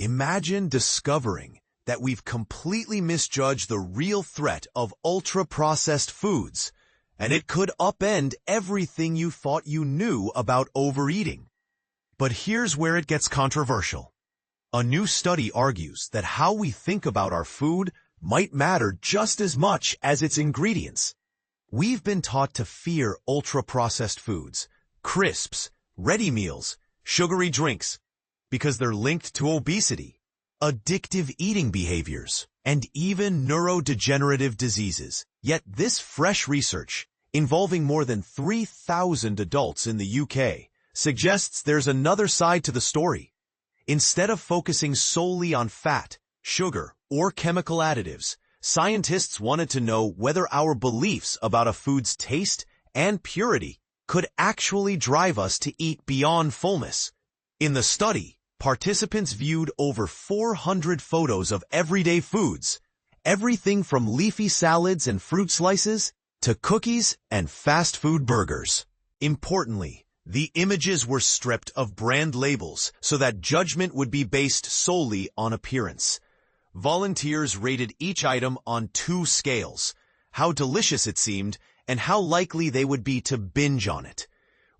Imagine discovering that we've completely misjudged the real threat of ultra-processed foods, and it could upend everything you thought you knew about overeating. But here's where it gets controversial. A new study argues that how we think about our food might matter just as much as its ingredients. We've been taught to fear ultra-processed foods, crisps, ready meals, sugary drinks, because they're linked to obesity, addictive eating behaviors, and even neurodegenerative diseases. Yet this fresh research, involving more than 3,000 adults in the UK, suggests there's another side to the story. Instead of focusing solely on fat, sugar, or chemical additives, scientists wanted to know whether our beliefs about a food's taste and purity could actually drive us to eat beyond fullness. In the study, participants viewed over 400 photos of everyday foods, everything from leafy salads and fruit slices to cookies and fast food burgers. Importantly, the images were stripped of brand labels so that judgment would be based solely on appearance. Volunteers rated each item on 2 scales, how delicious it seemed and how likely they would be to binge on it.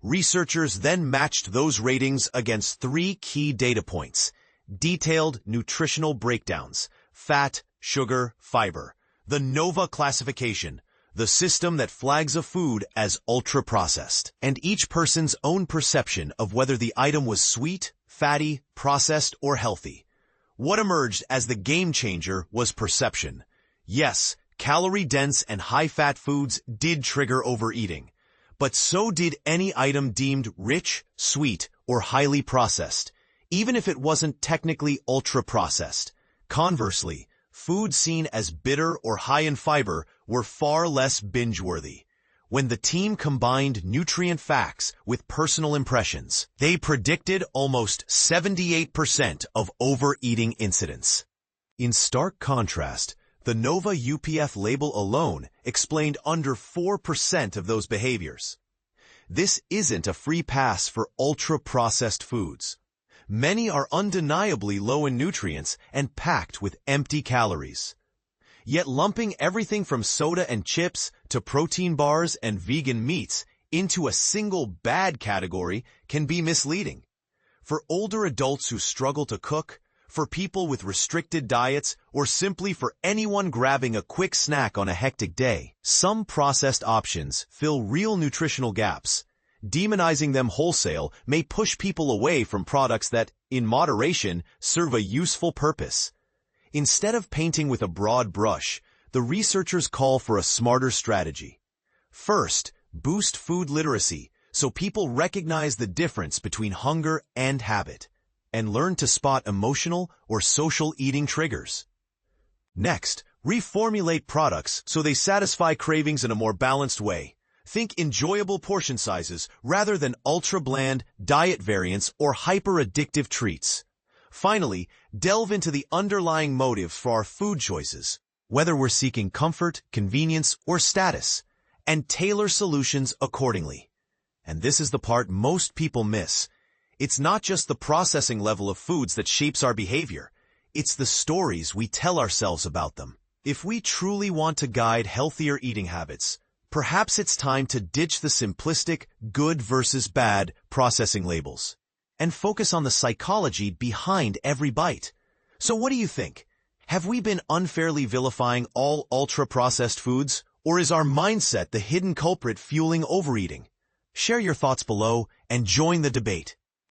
Researchers then matched those ratings against 3 key data points: detailed nutritional breakdowns, fat, sugar, fiber, the NOVA classification, the system that flags a food as ultra-processed, and each person's own perception of whether the item was sweet, fatty, processed, or healthy. What emerged as the game changer was perception. Yes, calorie-dense and high-fat foods did trigger overeating, but so did any item deemed rich, sweet, or highly processed, even if it wasn't technically ultra-processed. Conversely, foods seen as bitter or high in fiber were far less binge-worthy. When the team combined nutrient facts with personal impressions, they predicted almost 78% of overeating incidents. In stark contrast, the NOVA UPF label alone explained under 4% of those behaviors. This isn't a free pass for ultra-processed foods. Many are undeniably low in nutrients and packed with empty calories. Yet lumping everything from soda and chips to protein bars and vegan meats into a single bad category can be misleading. For older adults who struggle to cook, for people with restricted diets, or simply for anyone grabbing a quick snack on a hectic day, some processed options fill real nutritional gaps. Demonizing them wholesale may push people away from products that, in moderation, serve a useful purpose. Instead of painting with a broad brush, the researchers call for a smarter strategy. First, boost food literacy so people recognize the difference between hunger and habit, and learn to spot emotional or social eating triggers. Next, reformulate products so they satisfy cravings in a more balanced way. Think enjoyable portion sizes rather than ultra-bland diet variants or hyper-addictive treats. Finally, delve into the underlying motives for our food choices, whether we're seeking comfort, convenience, or status, and tailor solutions accordingly. And this is the part most people miss. It's not just the processing level of foods that shapes our behavior. It's the stories we tell ourselves about them. If we truly want to guide healthier eating habits, perhaps it's time to ditch the simplistic good versus bad processing labels and focus on the psychology behind every bite. So what do you think? Have we been unfairly vilifying all ultra-processed foods, or is our mindset the hidden culprit fueling overeating? Share your thoughts below and join the debate.